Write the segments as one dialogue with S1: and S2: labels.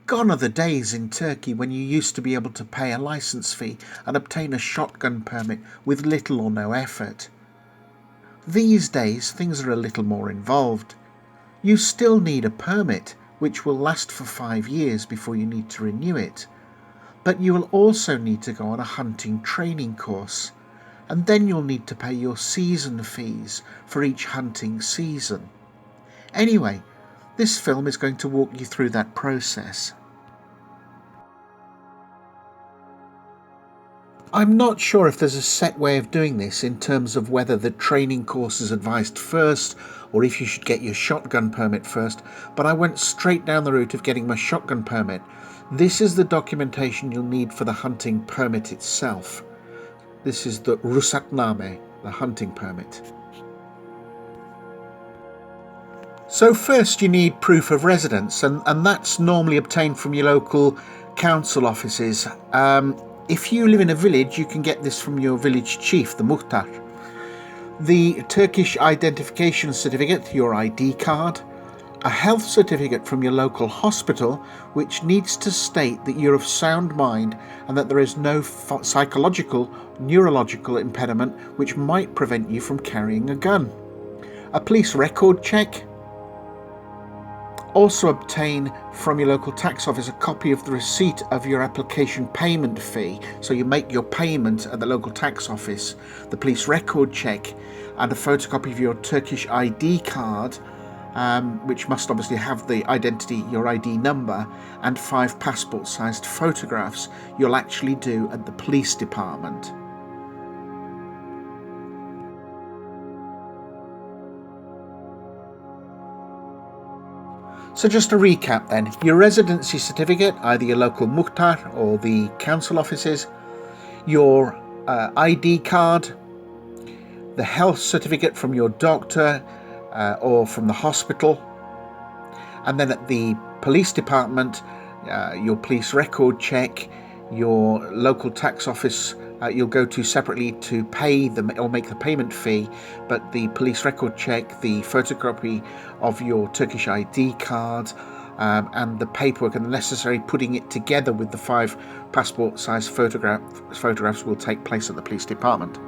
S1: Gone are the days in Turkey when you used to be able to pay a license fee and obtain a shotgun permit with little or no effort. These days things are a little more involved. You still need a permit, which will last for 5 years before you need to renew it. But you will also need to go on a hunting training course, and then you'll need to pay your season fees for each hunting season. Anyway, this film is going to walk you through that process. I'm not sure if there's a set way of doing this in terms of whether the training course is advised first or if you should get your shotgun permit first, but I went straight down the route of getting my shotgun permit. This is the documentation you'll need for the hunting permit itself. This is the ruhsatname, the hunting permit. So first you need proof of residence, and that's normally obtained from your local council offices. If you live in a village, you can get this from your village chief, the muhtar. The Turkish identification certificate, your ID card, a health certificate from your local hospital, which needs to state that you're of sound mind and that there is no psychological, neurological impediment which might prevent you from carrying a gun. A police record check. Also obtain from your local tax office a copy of the receipt of your application payment fee, so you make your payment at the local tax office, the police record check, and a photocopy of your Turkish ID card, which must obviously have the identity, your ID number, and 5 passport-sized photographs you'll actually do at the police department. So just to recap then, your residency certificate, either your local muhtar or the council offices, your ID card, the health certificate from your doctor or from the hospital, and then at the police department, your police record check, your local tax office you'll go to separately to pay or make the payment fee, but the police record check, the photocopy of your Turkish ID card, and the paperwork and the necessary putting it together with the 5 passport-sized photographs will take place at the police department.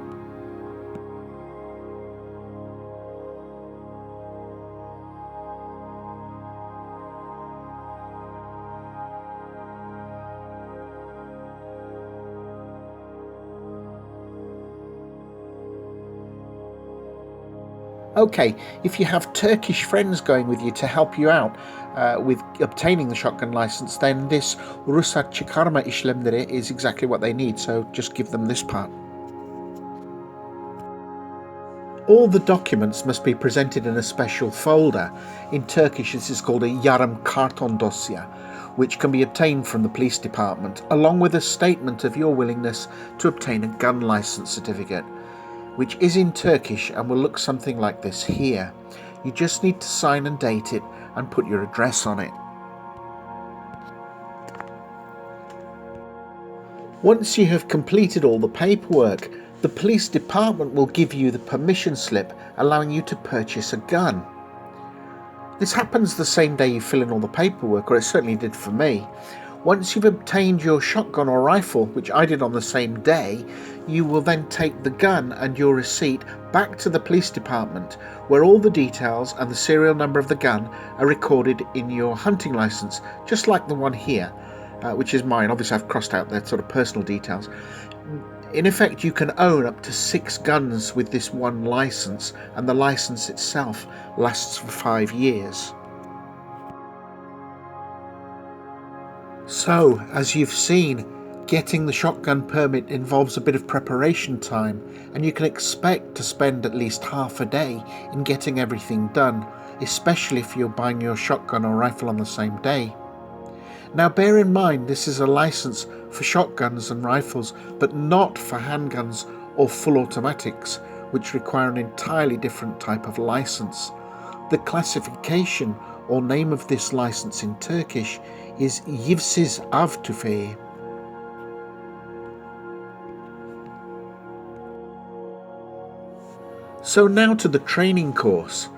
S1: Okay, if you have Turkish friends going with you to help you out with obtaining the shotgun license, then this ruhsat çıkarma işlemleri is exactly what they need, so just give them this part. All the documents must be presented in a special folder. In Turkish, this is called a yarım karton dosya, which can be obtained from the police department, along with a statement of your willingness to obtain a gun license certificate, which is in Turkish and will look something like this here. You just need to sign and date it and put your address on it. Once you have completed all the paperwork, the police department will give you the permission slip allowing you to purchase a gun. This happens the same day you fill in all the paperwork, or it certainly did for me. Once you've obtained your shotgun or rifle, which I did on the same day, you will then take the gun and your receipt back to the police department, where all the details and the serial number of the gun are recorded in your hunting license, just like the one here, which is mine. Obviously I've crossed out their sort of personal details. In effect, you can own up to 6 guns with this one license, and the license itself lasts for 5 years. So, as you've seen, getting the shotgun permit involves a bit of preparation time, and you can expect to spend at least half a day in getting everything done, especially if you're buying your shotgun or rifle on the same day. Now bear in mind, this is a license for shotguns and rifles, but not for handguns or full automatics, which require an entirely different type of license. The classification or name of this license in Turkish is Yivsiz Av Tüfeği. So now to the training course.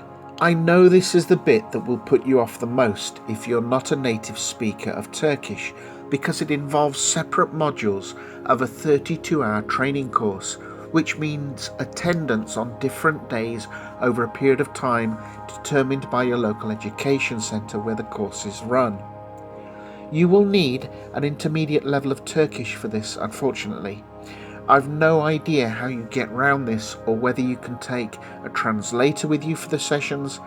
S1: I know this is the bit that will put you off the most if you're not a native speaker of Turkish, because it involves separate modules of a 32-hour training course, which means attendance on different days over a period of time determined by your local education centre where the course is run. You will need an intermediate level of Turkish for this, unfortunately. I've no idea how you get round this or whether you can take a translator with you for the sessions.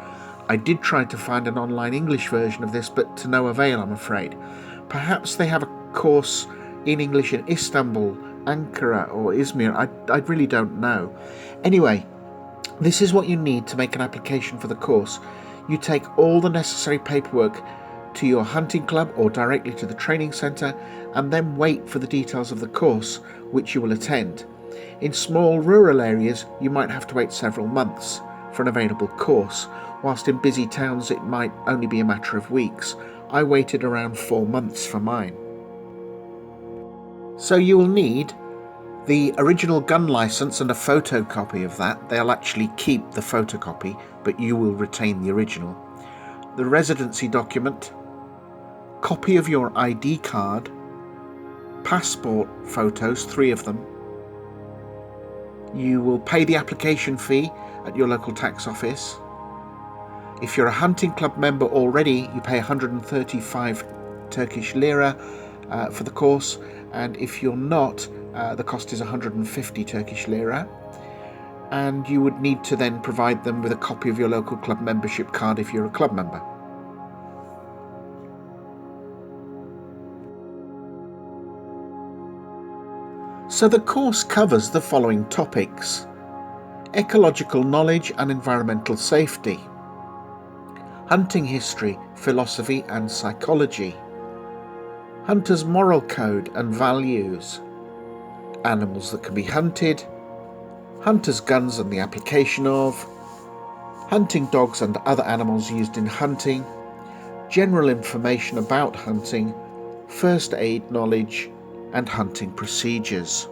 S1: I did try to find an online English version of this, but to no avail, I'm afraid. Perhaps they have a course in English in Istanbul, Ankara or Izmir. I really don't know. Anyway, this is what you need to make an application for the course. You take all the necessary paperwork to your hunting club or directly to the training centre, and then wait for the details of the course which you will attend. In small rural areas you might have to wait several months for an available course, whilst in busy towns it might only be a matter of weeks. I waited around 4 months for mine. So you will need the original gun licence and a photocopy of that. They'll actually keep the photocopy, but you will retain the original. The residency document, copy of your ID card, passport photos, 3 of them. You will pay the application fee at your local tax office. If you're a hunting club member already, you pay 135 Turkish lira for the course, and if you're not, the cost is 150 Turkish lira. And you would need to then provide them with a copy of your local club membership card if you're a club member. So the course covers the following topics: ecological knowledge and environmental safety, hunting history, philosophy and psychology, hunter's moral code and values, animals that can be hunted, hunter's guns and the application of, hunting dogs and other animals used in hunting, general information about hunting, first aid knowledge, and hunting procedures.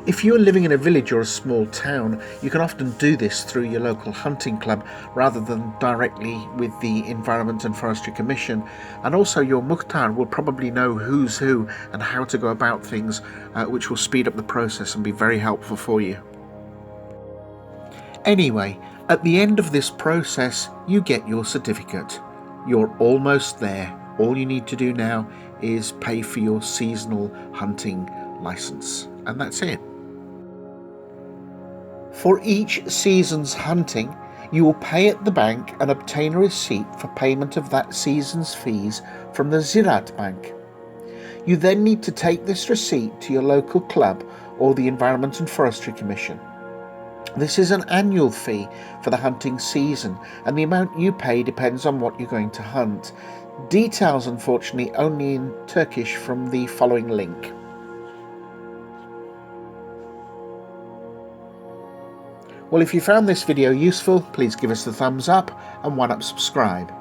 S1: If you are living in a village or a small town, you can often do this through your local hunting club rather than directly with the Environment and Forestry Commission. And also your muhtar will probably know who's who and how to go about things, which will speed up the process and be very helpful for you. Anyway, at the end of this process, you get your certificate. You're almost there. All you need to do now is pay for your seasonal hunting license, and that's it. For each season's hunting, you will pay at the bank and obtain a receipt for payment of that season's fees from the Ziraat Bank. You then need to take this receipt to your local club or the Environment and Forestry Commission. This is an annual fee for the hunting season, and the amount you pay depends on what you're going to hunt. Details, unfortunately, only in Turkish from the following link. Well, if you found this video useful, please give us the thumbs up and why not subscribe.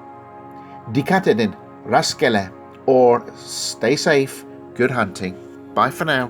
S1: Dikkat edin, rastgele, or stay safe, good hunting. Bye for now.